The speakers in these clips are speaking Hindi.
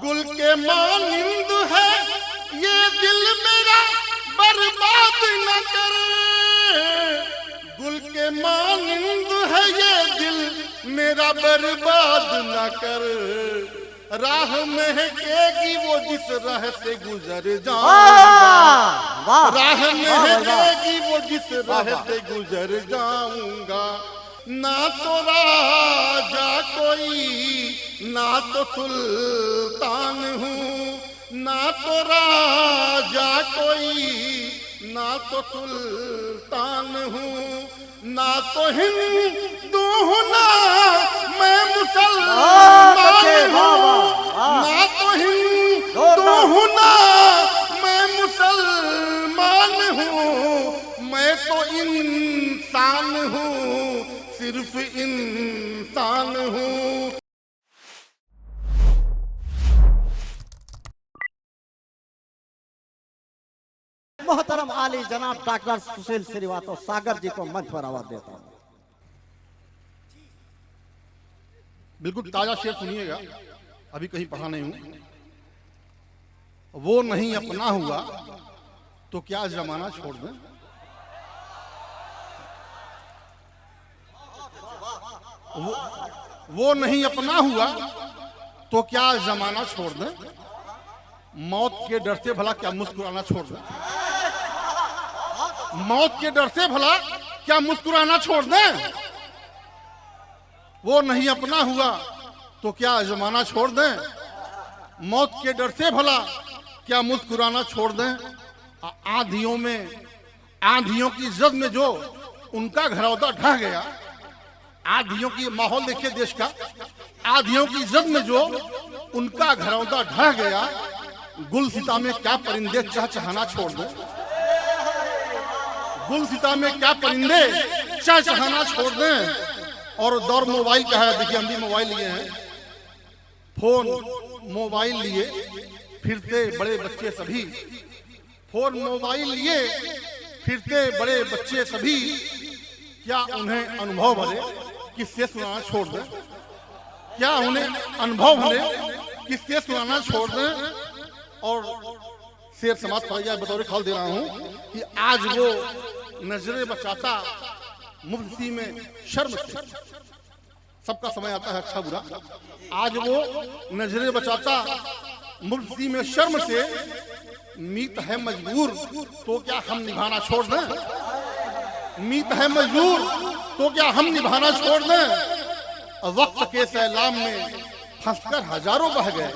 गुल के मानिंद है ये दिल मेरा, बर्बाद न कर। गुल के मानिंद है ये दिल मेरा, बर्बाद न कर। राह महकेगी वो जिस राह से गुजर जाऊंगा, राह महकेगी वो जिस राह से गुजर जाऊंगा। ना तो राजा कोई, ना तो सुल्तान हूँ, ना तो राजा कोई, ना तो सुल्तान हूँ, ना तो हिंदू हूँ, ना मैं मुसलमान हूँ, ना तो हिंदू हूँ, ना मैं मुसलमान हूँ। मैं तो इंसान हूँ, सिर्फ इंसान हूँ। मोहतरम आली जनाब डॉक्टर सुशील श्रीवास्तव सागर जी को मंच पर आवाज देता हूँ। बिल्कुल ताजा शेर सुनिएगा, अभी कहीं पढ़ा नहीं हूं। वो नहीं अपना हुआ तो क्या जमाना छोड़ दें। वो नहीं अपना हुआ तो क्या जमाना छोड़ दें। मौत के डर से भला क्या मुस्कुराना छोड़ दें। मौत के डर से भला क्या मुस्कुराना छोड़ दें। वो नहीं अपना हुआ तो क्या जमाना छोड़ दें। मौत के डर से भला क्या मुस्कुराना छोड़ दें। आंधियों में, आंधियों की जद में जो उनका घरौदा ढह गया। आंधियों की माहौल देखिए देश का। आंधियों की जद में जो उनका घरौदा ढह गया। गुलसिता में क्या परिंदे चहचहाना छोड़ दें। गुलसिता में क्या परिंदे चहचहाना छोड़ दें। और दौर मोबाइल का है, देखिए हम भी मोबाइल लिए हैं। फोन मोबाइल लिए फिरते बड़े बच्चे सभी। फोन मोबाइल लिए फिरते बड़े बच्चे सभी। क्या उन्हें अनुभव भले किससे सुनाना छोड़ दें। क्या उन्हें अनुभव भले किससे सुनाना छोड़ दें। और शेर समाज पढ़ जाए बतौर ख्याल दे रहा हूं कि आज वो नजरें बचाता मुफ्ती में शर्म से। सबका समय आता है अच्छा बुरा। आज वो नजरें बचाता मुफ्ती में शर्म से। मीत है मजबूर तो क्या हम निभाना छोड़ दें। मीत है मजबूर तो क्या हम निभाना छोड़ दें। वक्त के सैलाब में फंसकर हजारों बह गए।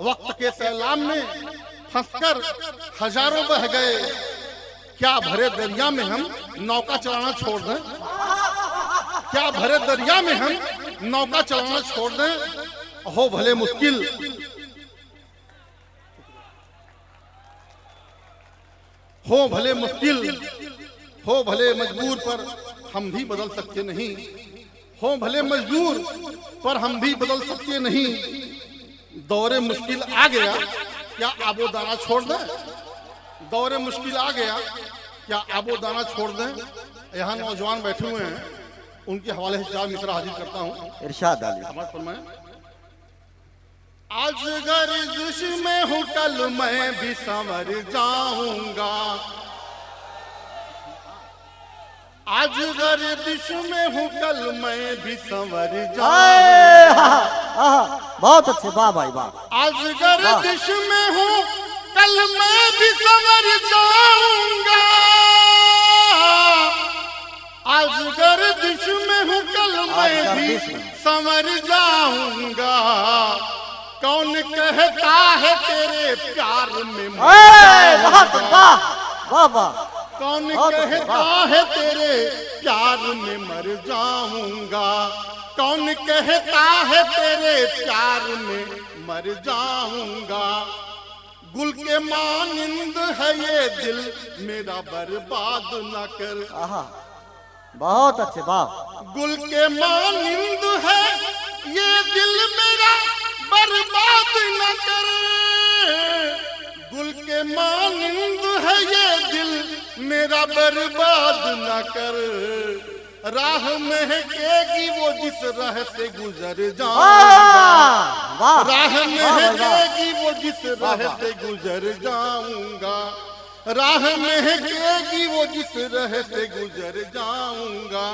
वक्त के सैलाब में फंसकर हजारों बह गए। क्या भरे दरिया में हम नौका चलाना छोड़ दें। क्या भरे दरिया में हम नौका चलाना छोड़ दें। हो भले मुश्किल, हो भले मुश्किल, हो भले मजबूर पर हम भी बदल सकते नहीं। हो भले मजबूर पर हम भी बदल सकते नहीं। दौरे मुश्किल आ गया क्या आबो दाना छोड़ दें। दौरे मुश्किल आ गया क्या आबो दाना छोड़ दें। यहाँ नौजवान बैठे हुए हैं, उनके हवाले से चार मिसरा हाजिर करता हूँ। इरशाद अली समाज फरमाएं। आज गर्दिश में हूँ कल मैं भी संवर जाऊंगा। आज गर्दिश में हूँ कल मैं भी संवर जाऊंगा। बहुत अच्छे, वाह भाई वाह। आज गर्दिश में हूँ कल मैं भी संवर जाऊंगा। आज गर्दिश में हूँ कल मैं भी संवर जाऊंगा। कौन कहता है तेरे प्यार में बहुत वाह वाह वाह। कौन कहता है तेरे प्यार में मर जाऊंगा। कौन कहता है तेरे प्यार में मर जाऊंगा। गुल के मानिंद है ये दिल मेरा, बर्बाद न कर। बहुत अच्छे, वाह। गुल के मानिंद है ये दिल मेरा, बर्बाद न कर। गुल के मानिंद है ये दिल मेरा, बर्बाद न कर। राह महकेगी वो जिस राह से गुजर जाऊंगा, वाह राह वाह वाह महकेगी वो जिस राह से गुजर जाऊंगा, राह महकेगी वो जिस राह से गुजर जाऊंगा।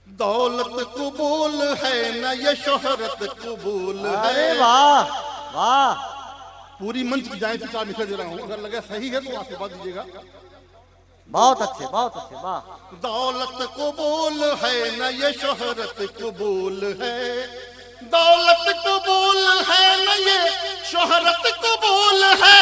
दौलत कबूल है न ये शोहरत कबूल अरे है। वाह वाह पूरी मंच की जाए चार लिखा दे रहा हूँ, अगर लगे सही है तो आशीर्वाद दीजिएगा। बहुत अच्छे वाह। दौलत कबूल है न ये शोहरत कबूल है, दौलत कबूल है न ये शोहरत कबूल है,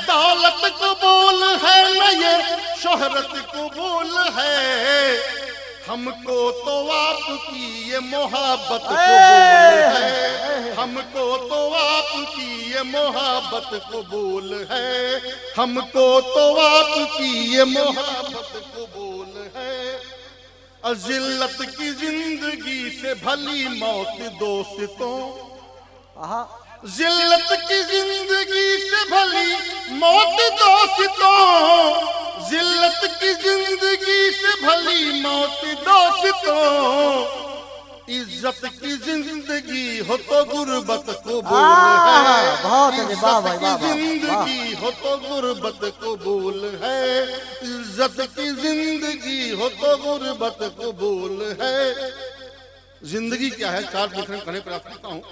दौलत कबूल है न ये शोहरत कबूल है। हमको तो आपकी ये मोहब्बत कबूल है, हमको तो आपकी ये मोहब्बत कबूल है, हमको तो आपकी ये मोहब्बत कबूल है। जिल्लत की जिंदगी से भली मौत दोस्तों, जिल्लत की जिंदगी से भली मौत दोस्तों, जिल्लत की जिंदगी से भली मौत दोस्तों, इज्जत की जिंदगी हो तो गुर्बत कबूल है, इज्जत की जिंदगी हो तो गुर्बत कबूल है, इज्जत की जिंदगी हो तो गुर्बत कबूल है। जिंदगी क्या है, चार प्रश्न करने प्रयास करता हूँ।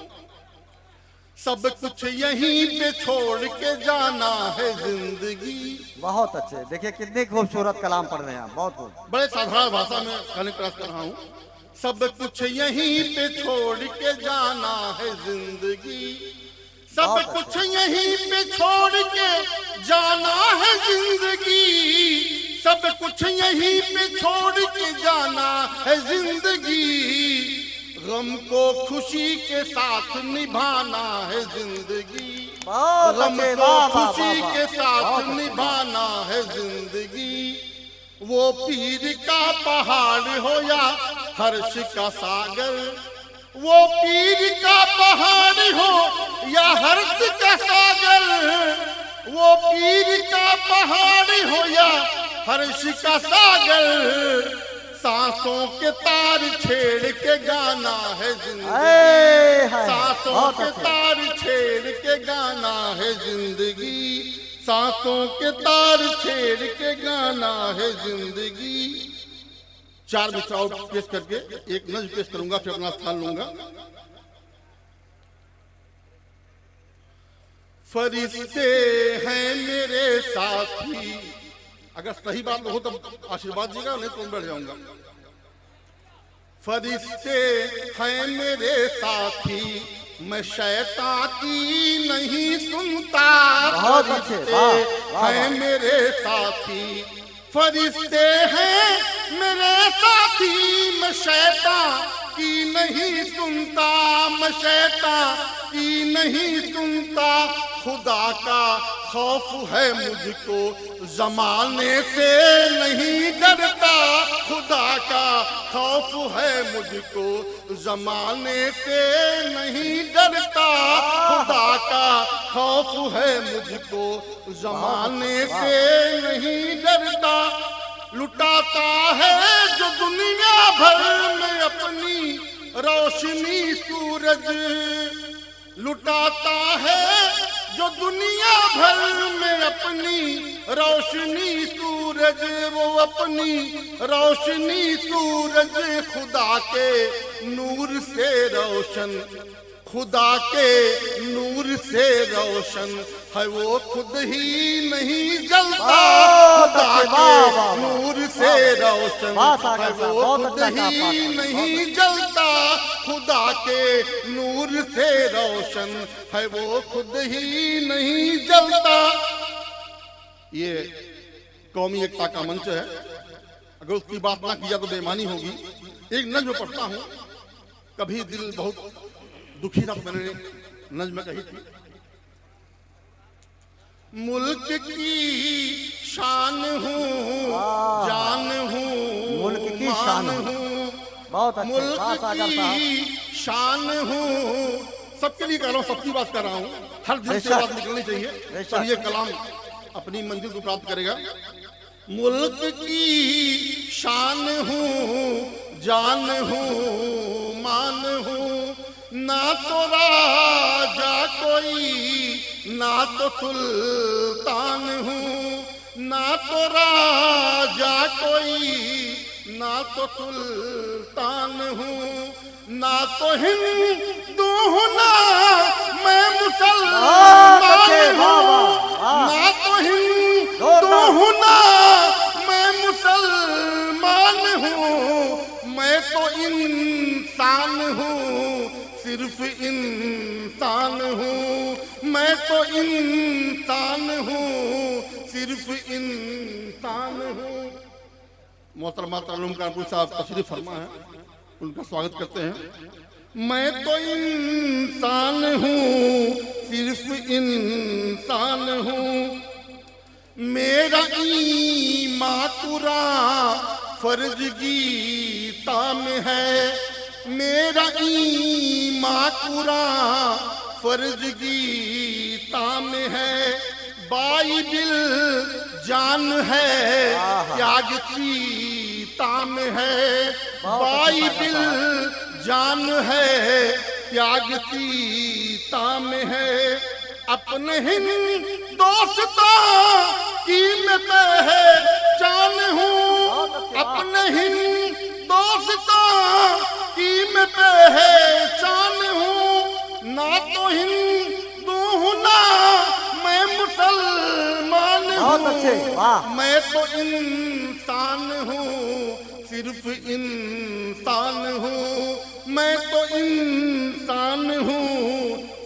सब कुछ यहीं पे छोड़ के जाना है जिंदगी। बहुत अच्छे, देखिए कितने खूबसूरत कलाम पढ़ रहे हैं आप, बहुत खूब। बड़े साधारण भाषा में कहने का प्रयास कर रहा हूँ। सब कुछ यहीं पे छोड़ के जाना है जिंदगी, सब कुछ यहीं पे छोड़ के जाना है जिंदगी, सब कुछ यहीं पे छोड़ के जाना है जिंदगी। गम को खुशी के साथ निभाना है जिंदगी, गम को खुशी के साथ निभाना है जिंदगी। वो पीर का पहाड़ हो या हर्ष का सागर, वो पीर का पहाड़ हो या हर्ष का सागर, वो पीर का पहाड़ हो या हर्ष का सागर। सांसों के तार छेड़ के गाना है जिंदगी, सांसों के तार छेड़ के गाना है जिंदगी, सांसों के तार छेड़ के गाना है जिंदगी। चार विचार पेश करके एक नज़्म पेश करूंगा, फिर अपना स्थान लूंगा। फरिश्ते हैं मेरे साथी, अगर सही बात हो तो आशीर्वाद दीजिएगा, नहीं तो मैं बैठ जाऊंगा। फरिश्ते हैं मेरे साथी, मैं शैतान की नहीं सुनता। फरिश्ते हैं मेरे साथी, फरिश्ते हैं मेरे साथी, मैं शैतान की नहीं सुनता, मैं शैतान की नहीं सुनता। खुदा का खौफ है मुझको, जमाने से नहीं डरता, खुदा का खौफ है मुझको, जमाने से नहीं डरता, खुदा का खौफ है मुझको, जमाने से नहीं डरता। लुटाता है जो दुनिया भर में अपनी रोशनी सूरज, लुटाता है जो दुनिया भर में अपनी रोशनी सूरज, वो अपनी रोशनी सूरज। खुदा के नूर से रोशन, खुदा के नूर से रोशन है, वो खुद ही नहीं जलता। खुदा के नूर से रोशन है, वो खुद ही नहीं जलता। खुदा के नूर से रोशन है, वो खुद ही नहीं जलता। ये कौमी एकता का मंच है, अगर उसकी बात ना की जाए तो बेईमानी होगी। एक नज़्म पढ़ता हूँ, कभी दिल बहुत दुखी था तो मैंने नज़्म कही थी। मुल्क की शान हूँ, जान हूँ, मुल्क की शान हूँ, बहुत अच्छे, मुल्क की शान हूँ। सबके लिए कह रहा हूँ, सबकी बात कर रहा हूँ, हर दिल से बात निकलनी चाहिए, तब ये कलाम अपनी मंजिल को प्राप्त करेगा। मुल्क की शान हूँ, जान हूँ, मान हूँ, ना तो राजा कोई, ना तो सुल्तान हूँ, ना तो राजा कोई, ना तो सुल्तान हूँ, ना तो हिंदू हूँ, ना मैं मुसलमान हूँ, ना तो हिंदू हूँ, ना मैं मुसलमान हूँ, मैं तो इंसान हूँ, सिर्फ इंसान हूँ, मैं तो इंसान हूँ, सिर्फ इंसान हूँ। मोहतरमा तालुम कानपुर साहब तशरीफ फरमा है, उनका स्वागत करते हैं। मैं तो इंसान हूँ, सिर्फ इंसान हूँ, मेरा ईमान कुरान फर्ज गीता में है, मेरा ईमान कुरान फर्ज गीता में है, बाइबिल जान है त्याग सीता में है, बाइबिल जान है त्याग सीता में है, अपने हिंदुस्तान की मैं पहचान हूँ, अपने हिंदुस्तान की मैं पहचान हूँ, ना तो हिंदू हूँ, ना मैं मुसलमान हूँ, मैं तो इंसान हूँ, सिर्फ इंसान हूँ, मैं तो इंसान हूँ,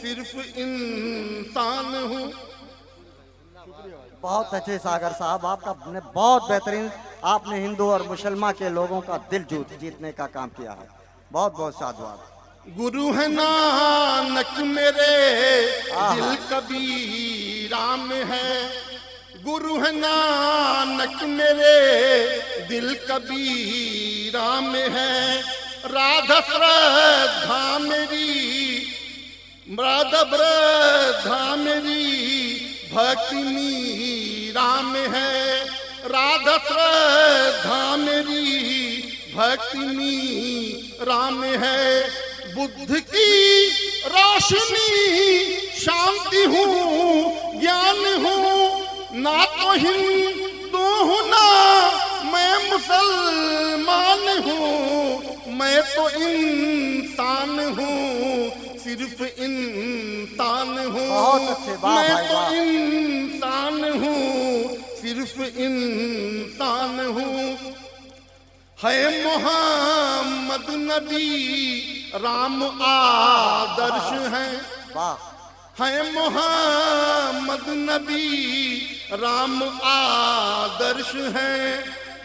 सिर्फ इंसान हूँ। बहुत अच्छे सागर साहब, आपका ने बहुत बेहतरीन, आपने हिंदू और मुसलमान के लोगों का दिल जीतने का काम किया है। बहुत बहुत साधुवाद। गुरु है नानक मेरे दिल कबीरा में है, गुरु है नानक मेरे दिल कबीरा में है, राधा श्रद्धा मेरी, राधा श्रद्धा मेरी भक्ति मीरा में है, राधा श्रद्धा मेरी भक्ति मीरा में है, बुद्ध की रोशनी शांति हूँ, ज्ञान हूँ, ना तो हिंदू हूँ, ना मैं मुसलमान हूँ, मैं तो इंसान हूँ, सिर्फ इंसान हूँ, मैं तो इंसान हूँ, सिर्फ इंसान हूँ। है मोहम्मद नबी राम आदर्श हैं, है मोहम्मद नबी राम आदर्श हैं,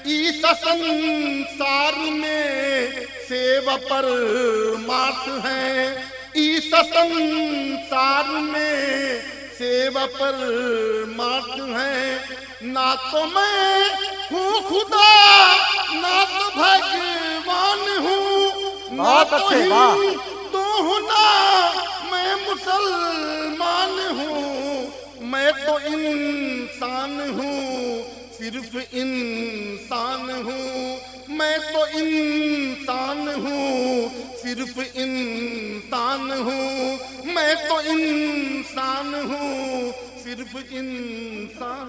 ईसा संसार में सेवा परमार्थ हैं, ईसा संसार में सेवा परमार्थ हैं, ना तो मैं हूँ खुदा, ना तो भगवान हूँ, ना तो हिंदू हूँ, ना मैं मुसलमान हूँ, मैं तो इंसान हूँ, सिर्फ इंसान हूँ, मैं तो इंसान हूँ, सिर्फ इंसान हूँ, मैं तो इंसान हूँ, सिर्फ इंसान।